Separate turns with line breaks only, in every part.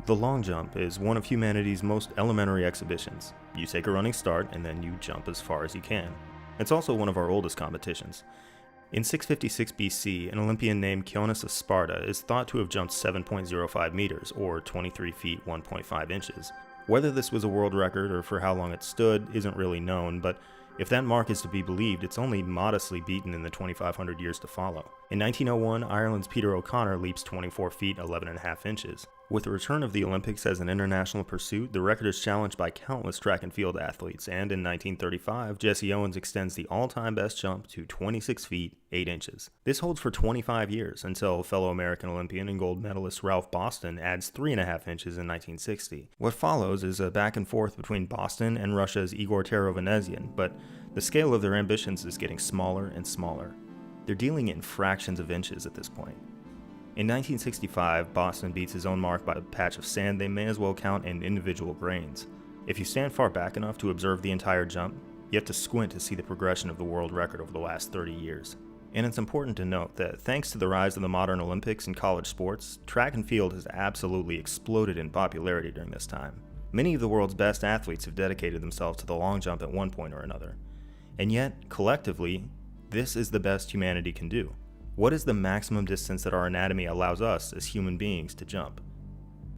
The long jump is one of humanity's most elementary exhibitions. You take a running start and then you jump as far as you can. It's also one of our oldest competitions. In 656 BC, an Olympian named Kionis of Sparta is thought to have jumped 7.05 meters, or 23 feet 1.5 inches. Whether this was a world record or for how long it stood isn't really known, but if that mark is to be believed, it's only modestly beaten in the 2,500 years to follow. In 1901, Ireland's Peter O'Connor leaps 24 feet 11.5 inches. With the return of the Olympics as an international pursuit, the record is challenged by countless track and field athletes, and in 1935, Jesse Owens extends the all-time best jump to 26 feet 8 inches. This holds for 25 years, until fellow American Olympian and gold medalist Ralph Boston adds 3.5 inches in 1960. What follows is a back and forth between Boston and Russia's Igor Tarovanesian, but the scale of their ambitions is getting smaller and smaller. They're dealing in fractions of inches at this point. In 1965, Boston beats his own mark by a patch of sand they may as well count in individual grains. If you stand far back enough to observe the entire jump, you have to squint to see the progression of the world record over the last 30 years. And it's important to note that thanks to the rise of the modern Olympics and college sports, track and field has absolutely exploded in popularity during this time. Many of the world's best athletes have dedicated themselves to the long jump at one point or another. And yet, collectively, this is the best humanity can do. What is the maximum distance that our anatomy allows us as human beings to jump?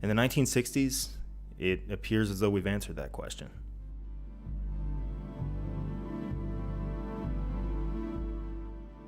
In the 1960s, it appears as though we've answered that question.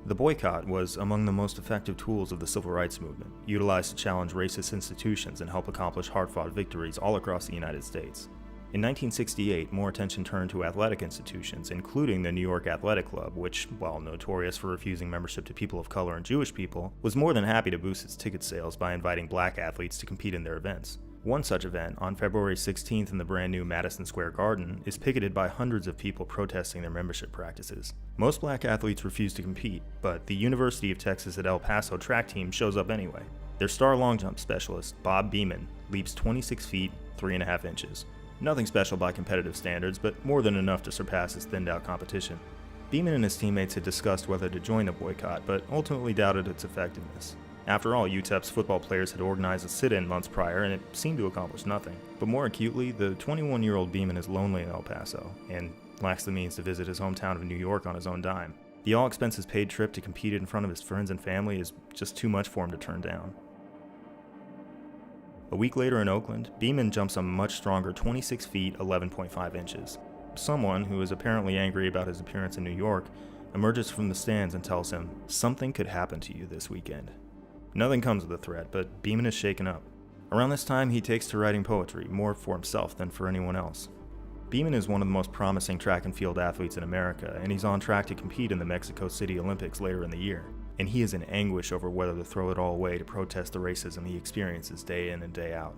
The boycott was among the most effective tools of the civil rights movement, utilized to challenge racist institutions and help accomplish hard-fought victories all across the United States. In 1968, more attention turned to athletic institutions, including the New York Athletic Club, which, while notorious for refusing membership to people of color and Jewish people, was more than happy to boost its ticket sales by inviting black athletes to compete in their events. One such event, on February 16th in the brand new Madison Square Garden, is picketed by hundreds of people protesting their membership practices. Most black athletes refuse to compete, but the University of Texas at El Paso track team shows up anyway. Their star long jump specialist, Bob Beamon, leaps 26 feet 3.5 inches. Nothing special by competitive standards, but more than enough to surpass his thinned-out competition. Beamon and his teammates had discussed whether to join the boycott, but ultimately doubted its effectiveness. After all, UTEP's football players had organized a sit-in months prior, and it seemed to accomplish nothing. But more acutely, the 21-year-old Beamon is lonely in El Paso, and lacks the means to visit his hometown of New York on his own dime. The all-expenses-paid trip to compete in front of his friends and family is just too much for him to turn down. A week later in Oakland, Beamon jumps a much stronger 26 feet 11.5 inches. Someone, who is apparently angry about his appearance in New York, emerges from the stands and tells him, "Something could happen to you this weekend." Nothing comes of the threat, but Beamon is shaken up. Around this time, he takes to writing poetry, more for himself than for anyone else. Beamon is one of the most promising track and field athletes in America, and he's on track to compete in the Mexico City Olympics later in the year. And he is in anguish over whether to throw it all away to protest the racism he experiences day in and day out.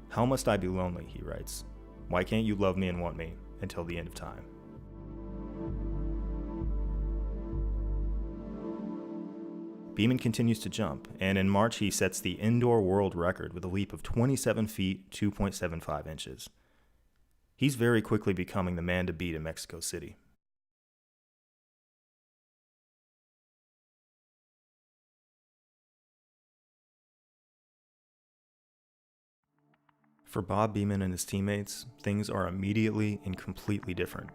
"How must I be lonely," he writes. "Why can't you love me and want me until the end of time?" Beamon continues to jump, and in March he sets the indoor world record with a leap of 27 feet 2.75 inches. He's very quickly becoming the man to beat in Mexico City. For Bob Beamon and his teammates, things are immediately and completely different.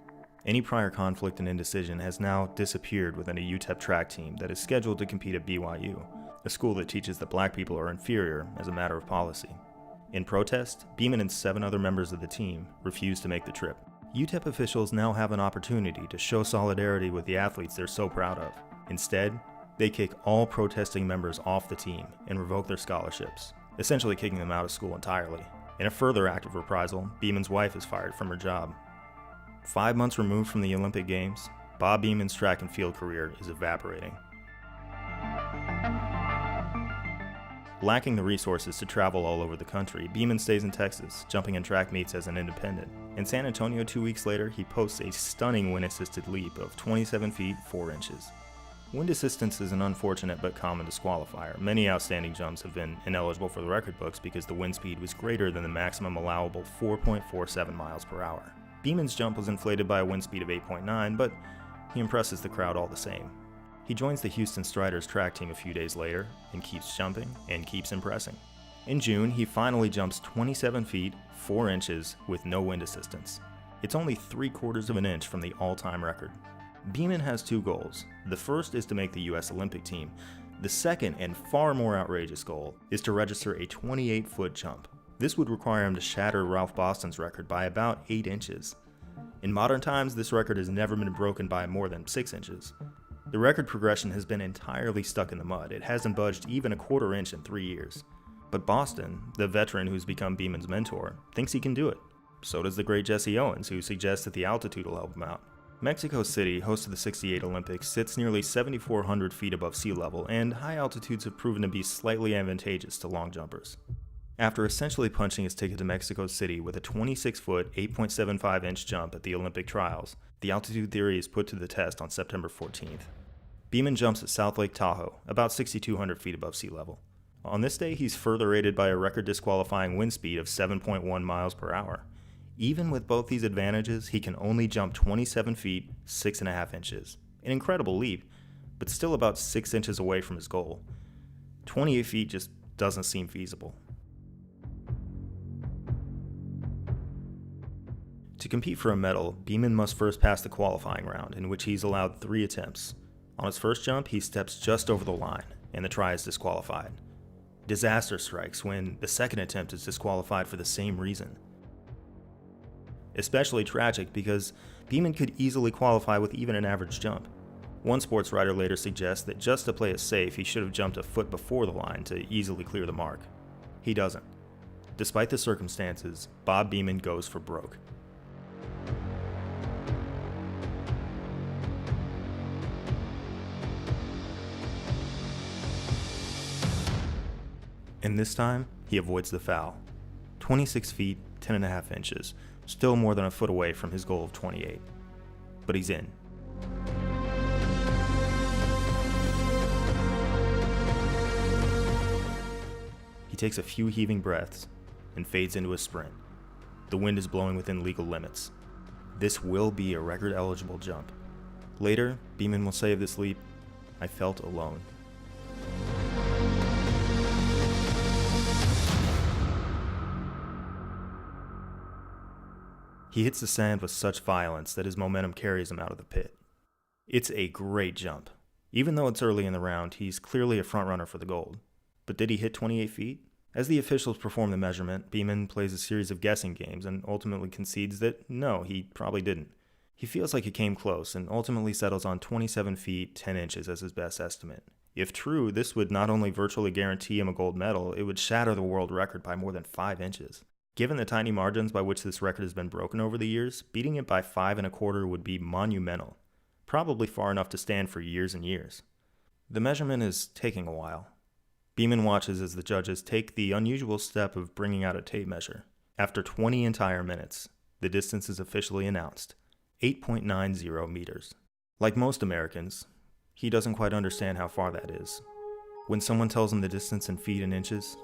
Any prior conflict and indecision has now disappeared within a UTEP track team that is scheduled to compete at BYU, a school that teaches that black people are inferior as a matter of policy. In protest, Beamon and 7 other members of the team refuse to make the trip. UTEP officials now have an opportunity to show solidarity with the athletes they're so proud of. Instead, they kick all protesting members off the team and revoke their scholarships, essentially kicking them out of school entirely. In a further act of reprisal, Beamon's wife is fired from her job. 5 months removed from the Olympic Games, Bob Beamon's track and field career is evaporating. Lacking the resources to travel all over the country, Beamon stays in Texas, jumping in track meets as an independent. In San Antonio 2 weeks later, he posts a stunning wind-assisted leap of 27 feet 4 inches. Wind assistance is an unfortunate but common disqualifier. Many outstanding jumps have been ineligible for the record books because the wind speed was greater than the maximum allowable 4.47 miles per hour. Beamon's jump was inflated by a wind speed of 8.9, but he impresses the crowd all the same. He joins the Houston Striders track team a few days later and keeps jumping and keeps impressing. In June, he finally jumps 27 feet, 4 inches with no wind assistance. It's only 3/4 of an inch from the all-time record. Beamon has 2 goals. The first is to make the US Olympic team. The second, and far more outrageous goal, is to register a 28-foot jump. This would require him to shatter Ralph Boston's record by about 8 inches. In modern times, this record has never been broken by more than 6 inches. The record progression has been entirely stuck in the mud. It hasn't budged even a 1/4 inch in 3 years. But Boston, the veteran who's become Beamon's mentor, thinks he can do it. So does the great Jesse Owens, who suggests that the altitude will help him out. Mexico City, host of the '68 Olympics, sits nearly 7,400 feet above sea level, and high altitudes have proven to be slightly advantageous to long jumpers. After essentially punching his ticket to Mexico City with a 26-foot, 8.75-inch jump at the Olympic trials, the altitude theory is put to the test on September 14th. Beamon jumps at South Lake Tahoe, about 6,200 feet above sea level. On this day, he's further aided by a record disqualifying wind speed of 7.1 miles per hour. Even with both these advantages, he can only jump 27 feet, 6.5 inches. An incredible leap, but still about 6 inches away from his goal. 28 feet just doesn't seem feasible. To compete for a medal, Beamon must first pass the qualifying round, in which he's allowed 3 attempts. On his first jump, he steps just over the line, and the try is disqualified. Disaster strikes when the second attempt is disqualified for the same reason. Especially tragic because Beamon could easily qualify with even an average jump. One sports writer later suggests that just to play it safe, he should have jumped a foot before the line to easily clear the mark. He doesn't. Despite the circumstances, Bob Beamon goes for broke. And this time, he avoids the foul. 26 feet, 10.5 inches, still more than a foot away from his goal of 28. But he's in. He takes a few heaving breaths and fades into a sprint. The wind is blowing within legal limits. This will be a record-eligible jump. Later, Beamon will say of this leap, "I felt alone." He hits the sand with such violence that his momentum carries him out of the pit. It's a great jump. Even though it's early in the round, he's clearly a frontrunner for the gold. But did he hit 28 feet? As the officials perform the measurement, Beamon plays a series of guessing games and ultimately concedes that no, he probably didn't. He feels like he came close and ultimately settles on 27 feet, 10 inches as his best estimate. If true, this would not only virtually guarantee him a gold medal, it would shatter the world record by more than 5 inches. Given the tiny margins by which this record has been broken over the years, beating it by 5.25 would be monumental, probably far enough to stand for years and years. The measurement is taking a while. Beamon watches as the judges take the unusual step of bringing out a tape measure. After 20 entire minutes, the distance is officially announced, 8.90 meters. Like most Americans, he doesn't quite understand how far that is. When someone tells him the distance in feet and inches,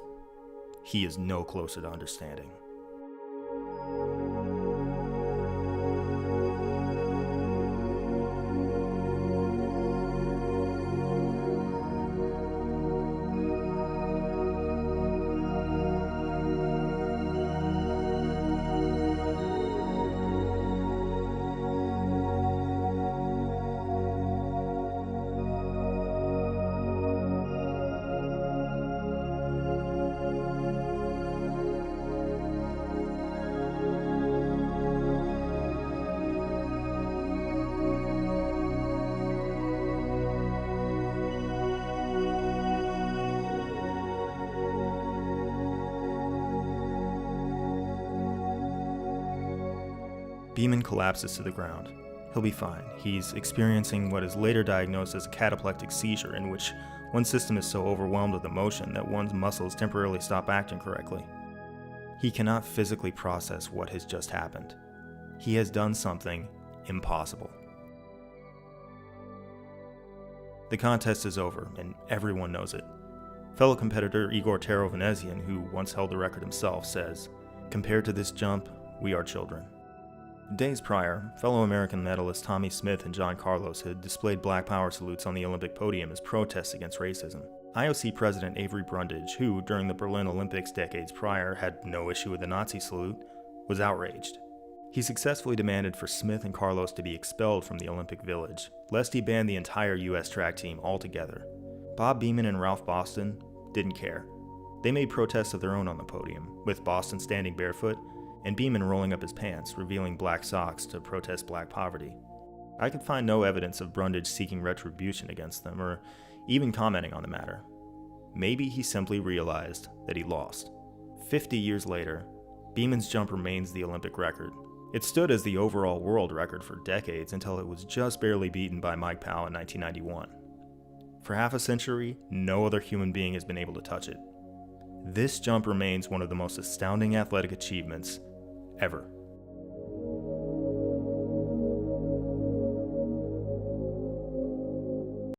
he is no closer to understanding. Beamon collapses to the ground. He'll be fine. He's experiencing what is later diagnosed as a cataplectic seizure, in which one system is so overwhelmed with emotion that one's muscles temporarily stop acting correctly. He cannot physically process what has just happened. He has done something impossible. The contest is over, and everyone knows it. Fellow competitor Igor Taro-Venezian, who once held the record himself, says, "Compared to this jump, we are children." Days prior, fellow American medalists Tommy Smith and John Carlos had displayed Black Power salutes on the Olympic podium as protests against racism. IOC President Avery Brundage, who, during the Berlin Olympics decades prior, had no issue with the Nazi salute, was outraged. He successfully demanded for Smith and Carlos to be expelled from the Olympic Village, lest he ban the entire U.S. track team altogether. Bob Beamon and Ralph Boston didn't care. They made protests of their own on the podium, with Boston standing barefoot and Beamon rolling up his pants, revealing black socks to protest black poverty. I could find no evidence of Brundage seeking retribution against them, or even commenting on the matter. Maybe he simply realized that he lost. 50 years later, Beamon's jump remains the Olympic record. It stood as the overall world record for decades until it was just barely beaten by Mike Powell in 1991. For half a century, no other human being has been able to touch it. This jump remains one of the most astounding athletic achievements ever.